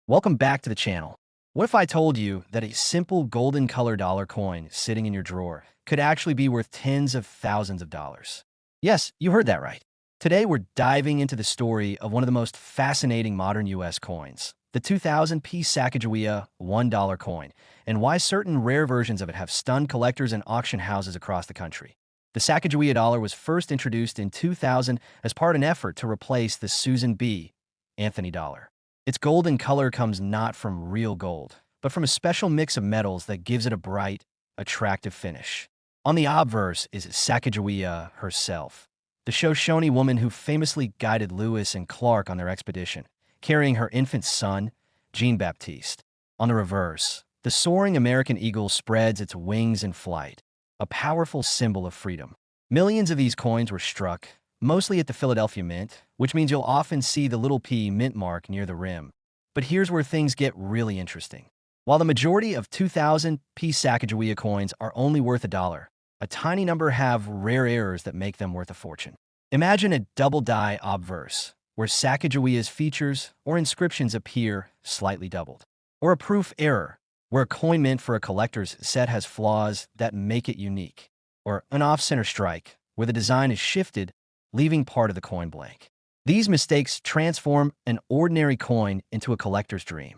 Welcome back to the channel. What if I told you that a simple golden color dollar coin sitting in your drawer could actually be worth tens of thousands of dollars? Yes, you heard that right. Today we're diving into the story of one of the most fascinating modern US coins, the 2000 Sacagawea $1 coin, and why certain rare versions of it have stunned collectors and auction houses across the country. The Sacagawea dollar was first introduced in 2000 as part of an effort to replace the Susan B. Anthony dollar. Its golden color comes not from real gold, but from a special mix of metals that gives it a bright, attractive finish. On the obverse is Sacagawea herself, the Shoshone woman who famously guided Lewis and Clark on their expedition, carrying her infant son, Jean-Baptiste. On the reverse, the soaring American eagle spreads its wings in flight, a powerful symbol of freedom. Millions of these coins were struck, mostly at the Philadelphia Mint, which means you'll often see the little P mint mark near the rim. But here's where things get really interesting. While the majority of 2000 Sacagawea coins are only worth $1, a tiny number have rare errors that make them worth a fortune. Imagine a double die obverse, where Sacagawea's features or inscriptions appear slightly doubled. Or a proof error, where a coin mint for a collector's set has flaws that make it unique. Or an off-center strike, where the design is shifted, leaving part of the coin blank. These mistakes transform an ordinary coin into a collector's dream.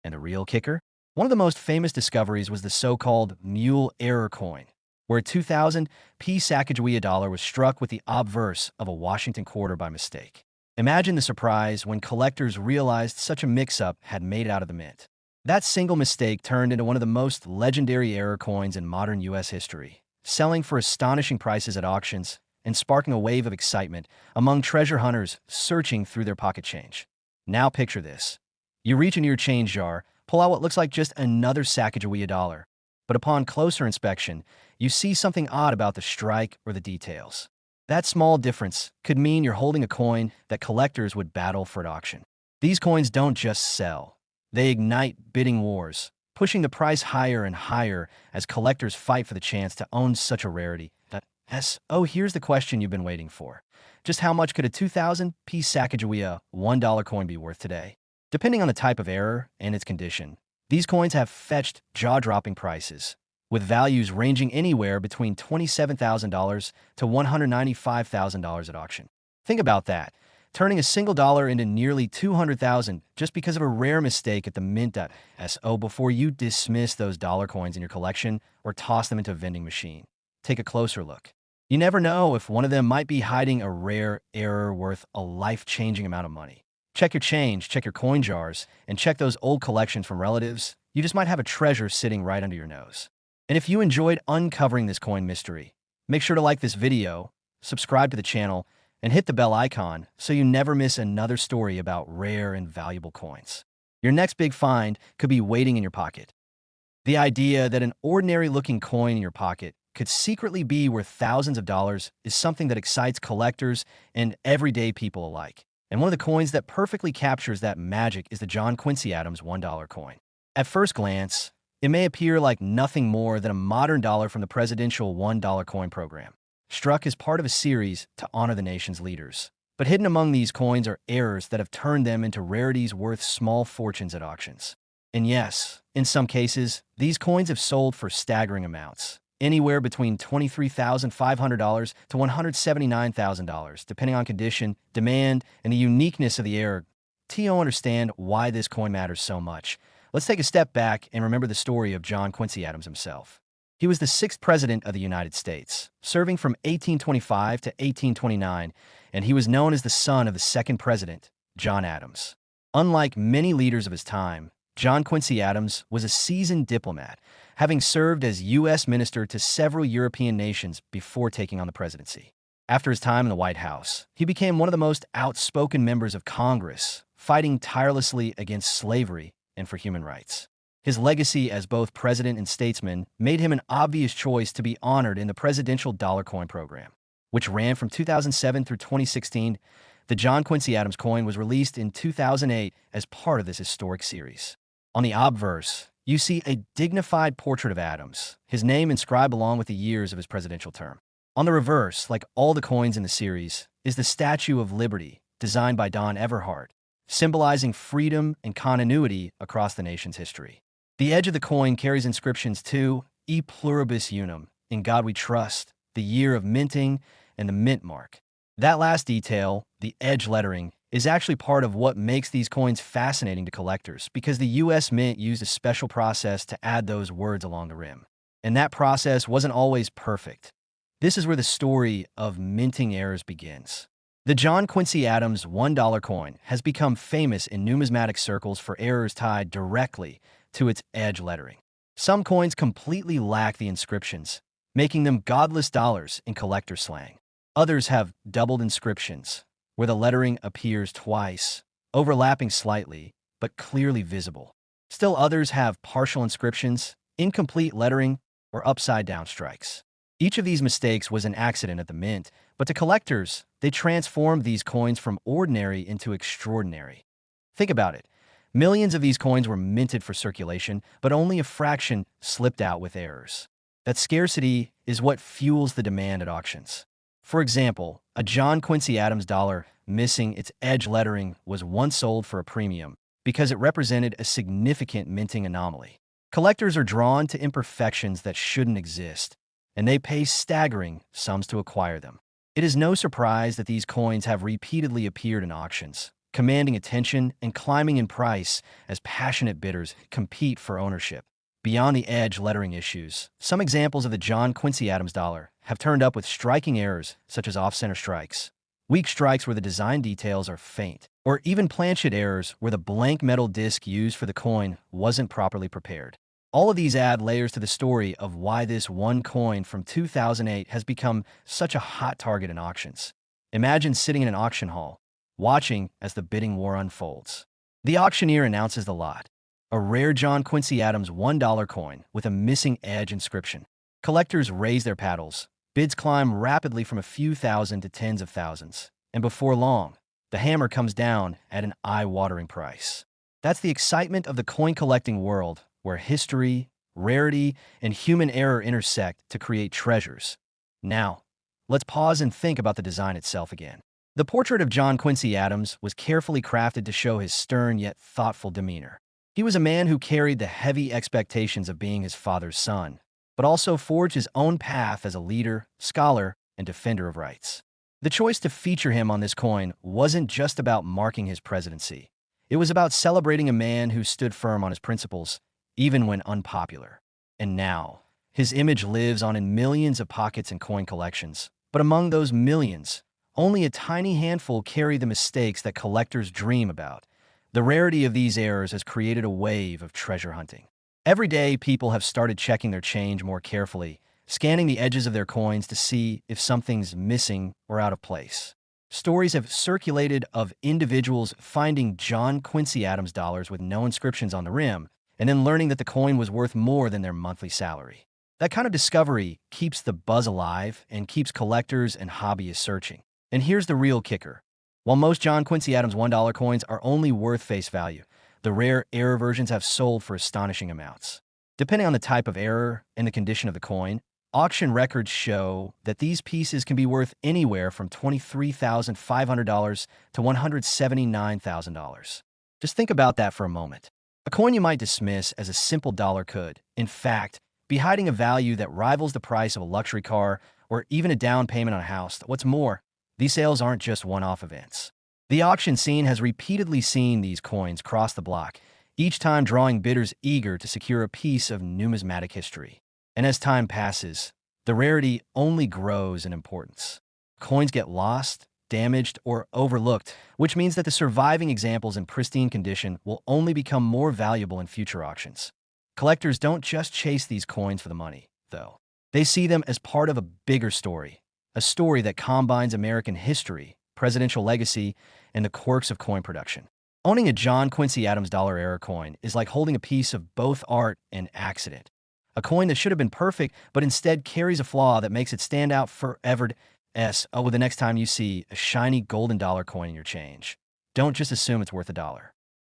And the real kicker? One of the most famous discoveries was the so-called mule error coin, where a 2000 Sacagawea dollar was struck with the obverse of a Washington quarter by mistake. Imagine the surprise when collectors realized such a mix-up had made it out of the mint. That single mistake turned into one of the most legendary error coins in modern U.S. history, selling for astonishing prices at auctions and sparking a wave of excitement among treasure hunters searching through their pocket change. Now picture this. You reach into your change jar, pull out what looks like just another Sacagawea dollar, but upon closer inspection, you see something odd about the strike or the details. That small difference could mean you're holding a coin that collectors would battle for at auction. These coins don't just sell. They ignite bidding wars, pushing the price higher and higher as collectors fight for the chance to own such a rarity. Here's the question you've been waiting for. Just how much could a 2000 Sacagawea $1 coin be worth today? Depending on the type of error and its condition, these coins have fetched jaw-dropping prices, with values ranging anywhere between $27,000 to $195,000 at auction. Think about that, turning a single dollar into nearly $200,000 just because of a rare mistake at the mint.so before you dismiss those dollar coins in your collection or toss them into a vending machine. Take a closer look. You never know if one of them might be hiding a rare error worth a life-changing amount of money. Check your change, check your coin jars, and check those old collections from relatives. You just might have a treasure sitting right under your nose. And if you enjoyed uncovering this coin mystery, make sure to like this video, subscribe to the channel, and hit the bell icon so you never miss another story about rare and valuable coins. Your next big find could be waiting in your pocket. The idea that an ordinary-looking coin in your pocket could secretly be worth thousands of dollars is something that excites collectors and everyday people alike. And one of the coins that perfectly captures that magic is the John Quincy Adams $1 coin. At first glance, it may appear like nothing more than a modern dollar from the presidential $1 coin program, struck as part of a series to honor the nation's leaders. But hidden among these coins are errors that have turned them into rarities worth small fortunes at auctions. And yes, in some cases, these coins have sold for staggering amounts, anywhere between $23,500 to $179,000, depending on condition, demand, and the uniqueness of the error. To understand why this coin matters so much, let's take a step back and remember the story of John Quincy Adams himself. He was the 6th president of the United States, serving from 1825 to 1829, and he was known as the son of the 2nd president, John Adams. Unlike many leaders of his time, John Quincy Adams was a seasoned diplomat, having served as U.S. minister to several European nations before taking on the presidency. After his time in the White House, he became one of the most outspoken members of Congress, fighting tirelessly against slavery and for human rights. His legacy as both president and statesman made him an obvious choice to be honored in the presidential dollar coin program, which ran from 2007 through 2016. The John Quincy Adams coin was released in 2008 as part of this historic series. On the obverse, you see a dignified portrait of Adams, his name inscribed along with the years of his presidential term. On the reverse, like all the coins in the series, is the Statue of Liberty, designed by Don Everhart, symbolizing freedom and continuity across the nation's history. The edge of the coin carries inscriptions to E pluribus unum, in God we trust, the year of minting, and the mint mark. That last detail, the edge lettering, is actually part of what makes these coins fascinating to collectors because the US Mint used a special process to add those words along the rim. And that process wasn't always perfect. This is where the story of minting errors begins. The John Quincy Adams $1 coin has become famous in numismatic circles for errors tied directly to its edge lettering. Some coins completely lack the inscriptions, making them godless dollars in collector slang. Others have doubled inscriptions, where the lettering appears twice, overlapping slightly, but clearly visible. Still others have partial inscriptions, incomplete lettering, or upside-down strikes. Each of these mistakes was an accident at the mint, but to collectors, they transformed these coins from ordinary into extraordinary. Think about it. Millions of these coins were minted for circulation, but only a fraction slipped out with errors. That scarcity is what fuels the demand at auctions. For example, a John Quincy Adams dollar missing its edge lettering was once sold for a premium because it represented a significant minting anomaly. Collectors are drawn to imperfections that shouldn't exist, and they pay staggering sums to acquire them. It is no surprise that these coins have repeatedly appeared in auctions, commanding attention and climbing in price as passionate bidders compete for ownership. Beyond the edge lettering issues, some examples of the John Quincy Adams dollar have turned up with striking errors such as off-center strikes, weak strikes where the design details are faint, or even planchet errors where the blank metal disc used for the coin wasn't properly prepared. All of these add layers to the story of why this one coin from 2008 has become such a hot target in auctions. Imagine sitting in an auction hall, watching as the bidding war unfolds. The auctioneer announces the lot, a rare John Quincy Adams $1 coin with a missing edge inscription. Collectors raise their paddles, bids climb rapidly from a few thousand to tens of thousands, and before long, the hammer comes down at an eye-watering price. That's the excitement of the coin-collecting world, where history, rarity, and human error intersect to create treasures. Now, let's pause and think about the design itself again. The portrait of John Quincy Adams was carefully crafted to show his stern yet thoughtful demeanor. He was a man who carried the heavy expectations of being his father's son, but also forged his own path as a leader, scholar, and defender of rights. The choice to feature him on this coin wasn't just about marking his presidency. It was about celebrating a man who stood firm on his principles, even when unpopular. And now, his image lives on in millions of pockets and coin collections. But among those millions, only a tiny handful carry the mistakes that collectors dream about. The rarity of these errors has created a wave of treasure hunting. Every day, people have started checking their change more carefully, scanning the edges of their coins to see if something's missing or out of place. Stories have circulated of individuals finding John Quincy Adams dollars with no inscriptions on the rim, and then learning that the coin was worth more than their monthly salary. That kind of discovery keeps the buzz alive and keeps collectors and hobbyists searching. And here's the real kicker. While most John Quincy Adams $1 coins are only worth face value, the rare error versions have sold for astonishing amounts. Depending on the type of error and the condition of the coin, auction records show that these pieces can be worth anywhere from $23,500 to $179,000. Just think about that for a moment. A coin you might dismiss as a simple dollar could, in fact, be hiding a value that rivals the price of a luxury car or even a down payment on a house. What's more, these sales aren't just one-off events. The auction scene has repeatedly seen these coins cross the block, each time drawing bidders eager to secure a piece of numismatic history. And as time passes, the rarity only grows in importance. Coins get lost, damaged, or overlooked, which means that the surviving examples in pristine condition will only become more valuable in future auctions. Collectors don't just chase these coins for the money, though. They see them as part of a bigger story, a story that combines American history, presidential legacy, and the quirks of coin production. Owning a John Quincy Adams dollar-era coin is like holding a piece of both art and accident. A coin that should have been perfect, but instead carries a flaw that makes it stand out forever. The next time you see a shiny golden dollar coin in your change, don't just assume it's worth $1.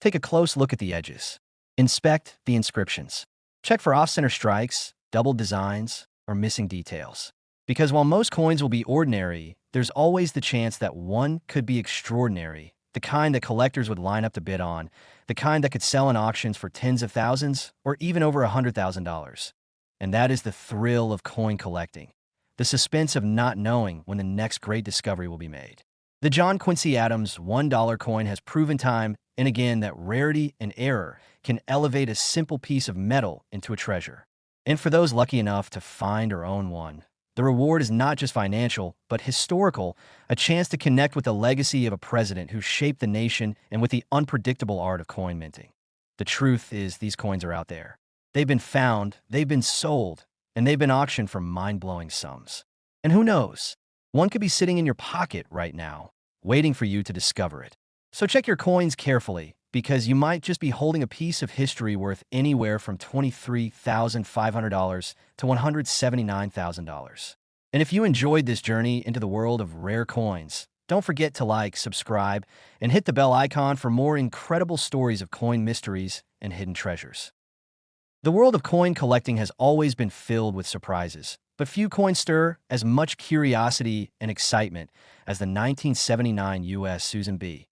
Take a close look at the edges. Inspect the inscriptions. Check for off-center strikes, doubled designs, or missing details. Because while most coins will be ordinary, there's always the chance that one could be extraordinary, the kind that collectors would line up to bid on, the kind that could sell in auctions for tens of thousands or even over $100,000. And that is the thrill of coin collecting, the suspense of not knowing when the next great discovery will be made. The John Quincy Adams $1 coin has proven time and again that rarity and error can elevate a simple piece of metal into a treasure. And for those lucky enough to find or own one, the reward is not just financial, but historical, a chance to connect with the legacy of a president who shaped the nation and with the unpredictable art of coin minting. The truth is these coins are out there. They've been found, they've been sold, and they've been auctioned for mind-blowing sums. And who knows? One could be sitting in your pocket right now, waiting for you to discover it. So check your coins carefully, because you might just be holding a piece of history worth anywhere from $23,500 to $179,000. And if you enjoyed this journey into the world of rare coins, don't forget to like, subscribe, and hit the bell icon for more incredible stories of coin mysteries and hidden treasures. The world of coin collecting has always been filled with surprises, but few coins stir as much curiosity and excitement as the 1979 U.S. Susan B.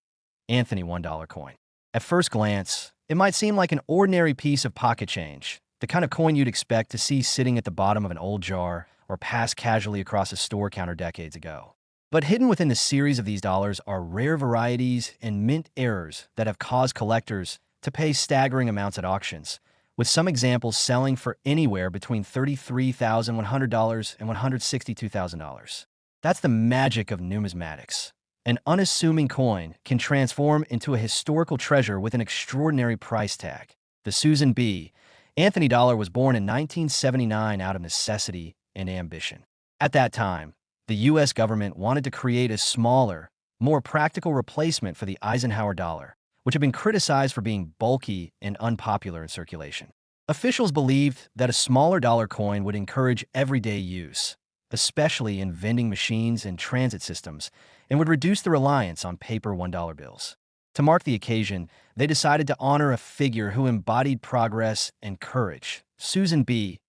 Anthony $1 coin. At first glance, it might seem like an ordinary piece of pocket change, the kind of coin you'd expect to see sitting at the bottom of an old jar or pass casually across a store counter decades ago. But hidden within the series of these dollars are rare varieties and mint errors that have caused collectors to pay staggering amounts at auctions, with some examples selling for anywhere between $33,100 and $162,000. That's the magic of numismatics. An unassuming coin can transform into a historical treasure with an extraordinary price tag. The Susan B. Anthony dollar was born in 1979 out of necessity and ambition. At that time, the U.S. government wanted to create a smaller, more practical replacement for the Eisenhower dollar, which had been criticized for being bulky and unpopular in circulation. Officials believed that a smaller dollar coin would encourage everyday use, especially in vending machines and transit systems, and would reduce the reliance on paper $1 bills. To mark the occasion, they decided to honor a figure who embodied progress and courage, Susan B.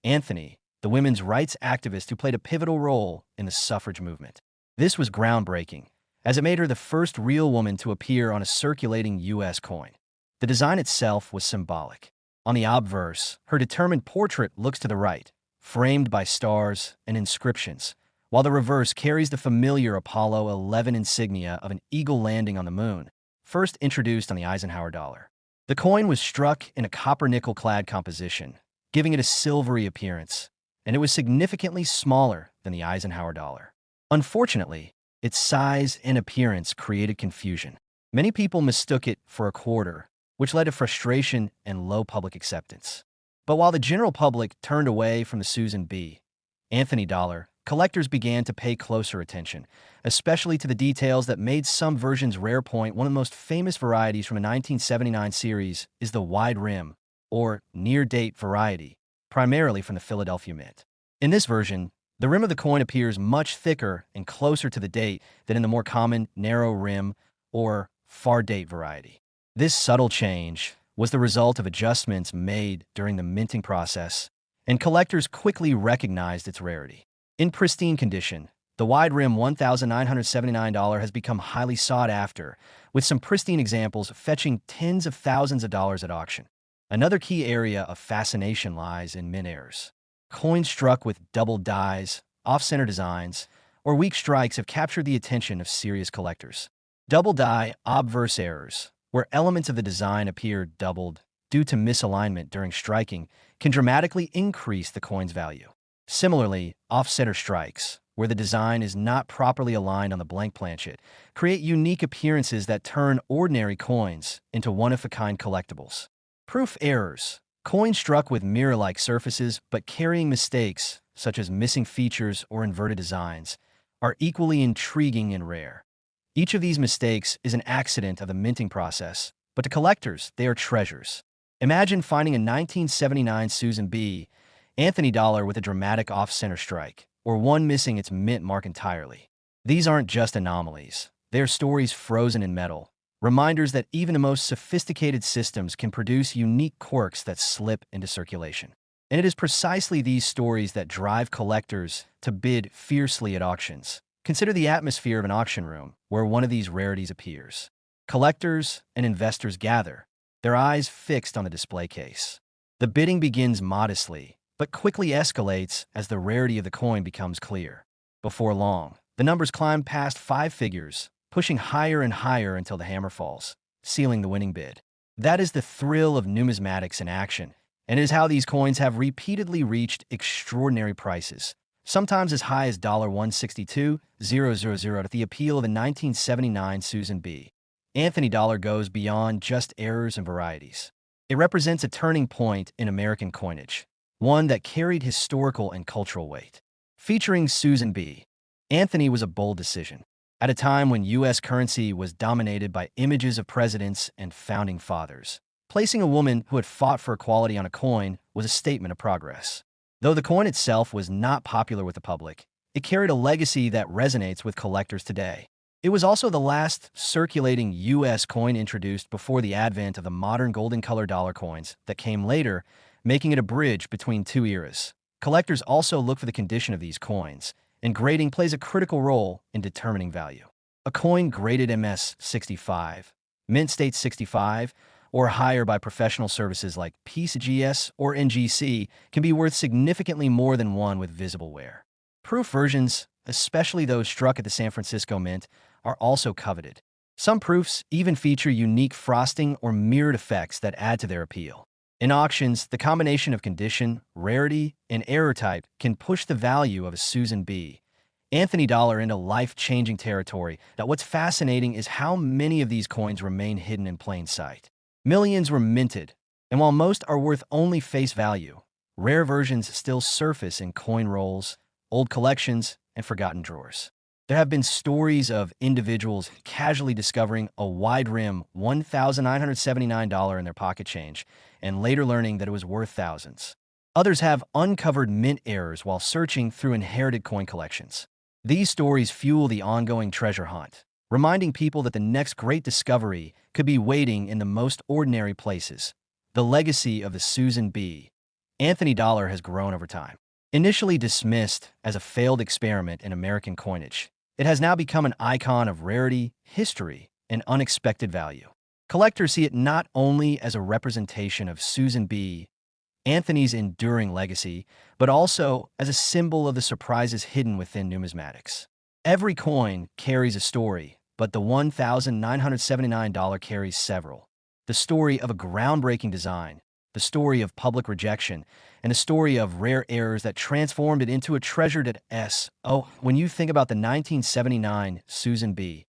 Anthony, the women's rights activist who played a pivotal role in the suffrage movement. This was groundbreaking, as it made her the first real woman to appear on a circulating U.S. coin. The design itself was symbolic. On the obverse, her determined portrait looks to the right, framed by stars and inscriptions, while the reverse carries the familiar Apollo 11 insignia of an eagle landing on the moon, first introduced on the Eisenhower dollar. The coin was struck in a copper-nickel-clad composition, giving it a silvery appearance, and it was significantly smaller than the Eisenhower dollar. Unfortunately, its size and appearance created confusion. Many people mistook it for a quarter, which led to frustration and low public acceptance. But while the general public turned away from the Susan B. Anthony dollar, collectors began to pay closer attention, especially to the details that made some versions rare. One of the most famous varieties from a 1979 series is the wide rim, or near-date variety, primarily from the Philadelphia Mint. In this version, the rim of the coin appears much thicker and closer to the date than in the more common narrow rim, or far-date variety. This subtle change was the result of adjustments made during the minting process, and collectors quickly recognized its rarity. In pristine condition, the wide-rim $1,979 has become highly sought after, with some pristine examples fetching tens of thousands of dollars at auction. Another key area of fascination lies in mint errors. Coins struck with double dies, off-center designs, or weak strikes have captured the attention of serious collectors. Double die obverse errors, where elements of the design appear doubled due to misalignment during striking, can dramatically increase the coin's value. Similarly, off-center strikes, where the design is not properly aligned on the blank planchet, create unique appearances that turn ordinary coins into one-of-a-kind collectibles. Proof errors, coins struck with mirror-like surfaces but carrying mistakes, such as missing features or inverted designs, are equally intriguing and rare. Each of these mistakes is an accident of the minting process, but to collectors, they are treasures. Imagine finding a 1979 Susan B. Anthony dollar with a dramatic off-center strike, or one missing its mint mark entirely. These aren't just anomalies. They are stories frozen in metal, reminders that even the most sophisticated systems can produce unique quirks that slip into circulation. And it is precisely these stories that drive collectors to bid fiercely at auctions. Consider the atmosphere of an auction room where one of these rarities appears. Collectors and investors gather, their eyes fixed on the display case. The bidding begins modestly, but quickly escalates as the rarity of the coin becomes clear. Before long, the numbers climb past 5 figures, pushing higher and higher until the hammer falls, sealing the winning bid. That is the thrill of numismatics in action, and it is how these coins have repeatedly reached extraordinary prices, sometimes as high as $162,000 at the appeal of the 1979 Susan B. Anthony dollar goes beyond just errors and varieties. It represents a turning point in American coinage, one that carried historical and cultural weight. Featuring Susan B. Anthony was a bold decision. At a time when U.S. currency was dominated by images of presidents and founding fathers, placing a woman who had fought for equality on a coin was a statement of progress. Though the coin itself was not popular with the public, it carried a legacy that resonates with collectors today. It was also the last circulating U.S. coin introduced before the advent of the modern golden-colored dollar coins that came later, making it a bridge between two eras. Collectors also look for the condition of these coins, and grading plays a critical role in determining value. A coin graded MS 65, mint state 65, or higher by professional services like Bige or NGC can be worth significantly more than one with visible wear. Proof versions, especially those struck at the San Francisco Mint, are also coveted. Some proofs even feature unique frosting or mirrored effects that add to their appeal. In auctions, the combination of condition, rarity, and error type can push the value of a Susan B. Anthony dollar into life-changing territory. Now, what's fascinating is how many of these coins remain hidden in plain sight. Millions were minted, and while most are worth only face value, rare versions still surface in coin rolls, old collections, and forgotten drawers. There have been stories of individuals casually discovering a wide-rim $1,979 in their pocket change and later learning that it was worth thousands. Others have uncovered mint errors while searching through inherited coin collections. These stories fuel the ongoing treasure hunt, reminding people that the next great discovery could be waiting in the most ordinary places. The legacy of the Susan B. Anthony dollar has grown over time. Initially dismissed as a failed experiment in American coinage, it has now become an icon of rarity, history, and unexpected value. Collectors see it not only as a representation of Susan B. Anthony's enduring legacy, but also as a symbol of the surprises hidden within numismatics. Every coin carries a story, but the $1,979 carries several. The story of a groundbreaking design, the story of public rejection, and the story of rare errors that transformed it into a treasured S. Oh, when you think about the 1979 Susan B.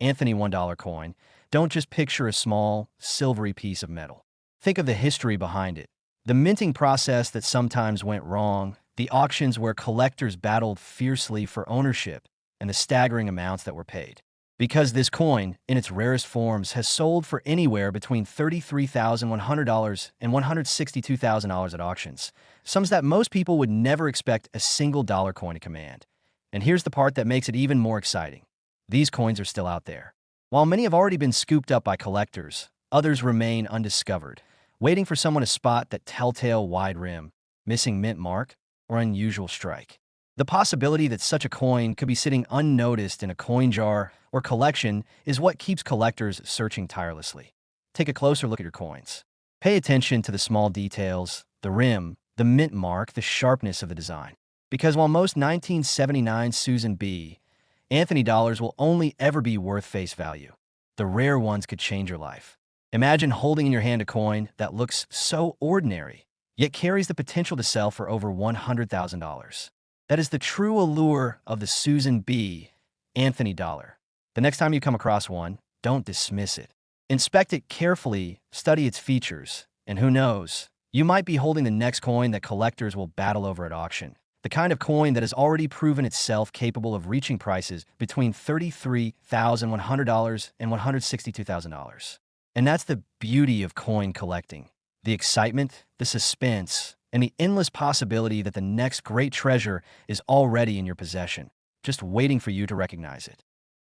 Anthony $1 coin, don't just picture a small, silvery piece of metal. Think of the history behind it. The minting process that sometimes went wrong, the auctions where collectors battled fiercely for ownership, and the staggering amounts that were paid. Because this coin, in its rarest forms, has sold for anywhere between $33,100 and $162,000 at auctions, sums that most people would never expect a single dollar coin to command. And here's the part that makes it even more exciting. These coins are still out there. While many have already been scooped up by collectors, others remain undiscovered, waiting for someone to spot that telltale wide rim, missing mint mark, or unusual strike. The possibility that such a coin could be sitting unnoticed in a coin jar or collection is what keeps collectors searching tirelessly. Take a closer look at your coins. Pay attention to the small details, the rim, the mint mark, the sharpness of the design. Because while most 1979 Susan B. Anthony dollars will only ever be worth face value, the rare ones could change your life. Imagine holding in your hand a coin that looks so ordinary, yet carries the potential to sell for over $100,000. That is the true allure of the Susan B. Anthony dollar. The next time you come across one, don't dismiss it. Inspect it carefully, study its features, and who knows, you might be holding the next coin that collectors will battle over at auction. The kind of coin that has already proven itself capable of reaching prices between $33,100 and $162,000. And that's the beauty of coin collecting. The excitement, the suspense, and the endless possibility that the next great treasure is already in your possession, just waiting for you to recognize it.